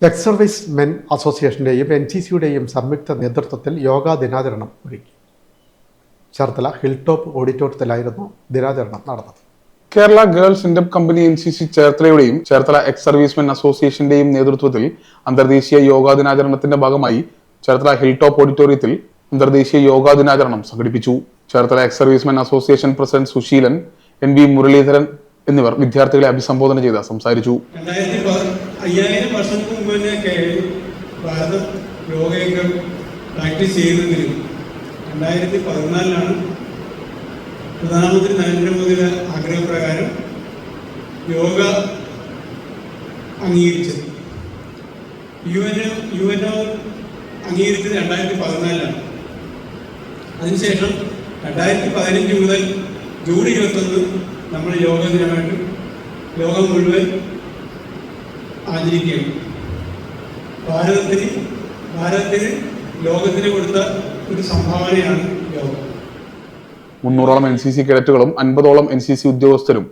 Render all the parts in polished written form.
Ex service men അസോസിയേഷൻ്റെയും NCCയുടെയും സംയുക്ത നേതൃത്വത്തിൽ യോഗാ ദിനാചരണം ഒരുക്കി. ചേർത്തല ഹിൽ ടോപ്പ് ഓഡിറ്റോറിയത്തിലായിരുന്നു ദിനാചരണം നടന്നത്. കേരള ഗേൾസ് ഇൻഡപ്പ് കമ്പനി NCC ചേർത്തലയുടെയും ചേർത്തല എക്സ് സർവീസ്മെൻ അസോസിയേഷന്റെയും നേതൃത്വത്തിൽ അന്തർദേശീയ യോഗാ ദിനാചരണത്തിന്റെ ഭാഗമായി ചേർത്തല ഹിൽ ടോപ്പ് ഓഡിറ്റോറിയത്തിൽ അന്തർദേശീയ യോഗാ ദിനാചരണം സംഘടിപ്പിച്ചു. Cherthala ex servicemen association president Suseelan, NV Muraleedharan എന്നിവർ വിദ്യാർത്ഥികളെ അഭിസംബോധന ചെയ്ത് സംസാരിച്ചു. 5000 വർഷങ്ങൾക്ക് മുമ്പ് തന്നെ ഭാരതം യോഗയൊക്കെ പ്രാക്ടീസ് ചെയ്യുന്നെങ്കിലും 2014 പ്രധാനമന്ത്രി നരേന്ദ്രമോദിയുടെ ആഗ്രഹപ്രകാരം യോഗ അംഗീകരിച്ചത്. UNO അംഗീകരിച്ചത് 2014. അതിനുശേഷം 2015 മുതൽ ജൂൺ 21 നമ്മൾ യോഗ ദിനമായിട്ട് ലോകം മുഴുവൻ ആചരിക്കുകയാണ്. ഭാരതത്തിന് ലോകത്തിന് കൊടുത്ത ഒരു സംഭാവനയാണ് യോഗ. 300ഓളം NCC കേഡറ്റുകളും 50ഓളം NCC ഉദ്യോഗസ്ഥരും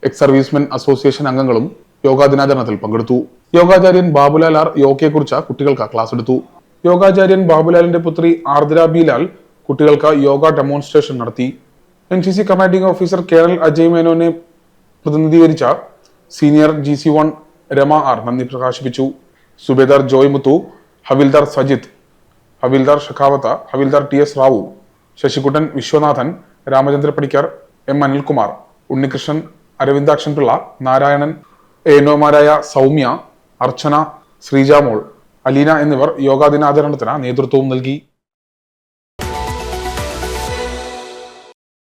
എക്സ് സർവീസ്മെൻ അസോസിയേഷൻ അംഗങ്ങളും യോഗാ ദിനാചരണത്തിൽ പങ്കെടുത്തു. യോഗാചാര്യൻ ബാബുലാൽ ആർ യോഗയെക്കുറിച്ച് കുട്ടികൾക്ക് ക്ലാസ് എടുത്തു. യോഗാചാര്യൻ ബാബുലാലിന്റെ പുത്രി ആർദ്ര ബി ലാൽ കുട്ടികൾക്ക് യോഗ ഡെമോൺസ്ട്രേഷൻ നടത്തി. NCC commanding officer colonel Ajay മേനോനെ പ്രതിനിധീകരിച്ച സീനിയർ GC1 രമ ആർ നന്ദി പ്രകാശിപ്പിച്ചു. സുബേദാർ ജോയ് മുത്തു, ഹവിൽദാർ സജിത്, ഹവിൽദാർ ഷെഖാവത്ത, ഹവിൽദാർ TS റാവു, ശശികുട്ടൻ വിശ്വനാഥൻ, രാമചന്ദ്ര പണിക്കർ, M അനിൽകുമാർ, ഉണ്ണികൃഷ്ണൻ, അരവിന്ദാക്ഷൻ പിള്ള, നാരായണൻ, ഏനോമാരായ സൗമ്യ, അർച്ചന, ശ്രീജാമോൾ, അലീന എന്നിവർ യോഗാ ദിനാചരണത്തിന് നേതൃത്വവും നൽകി.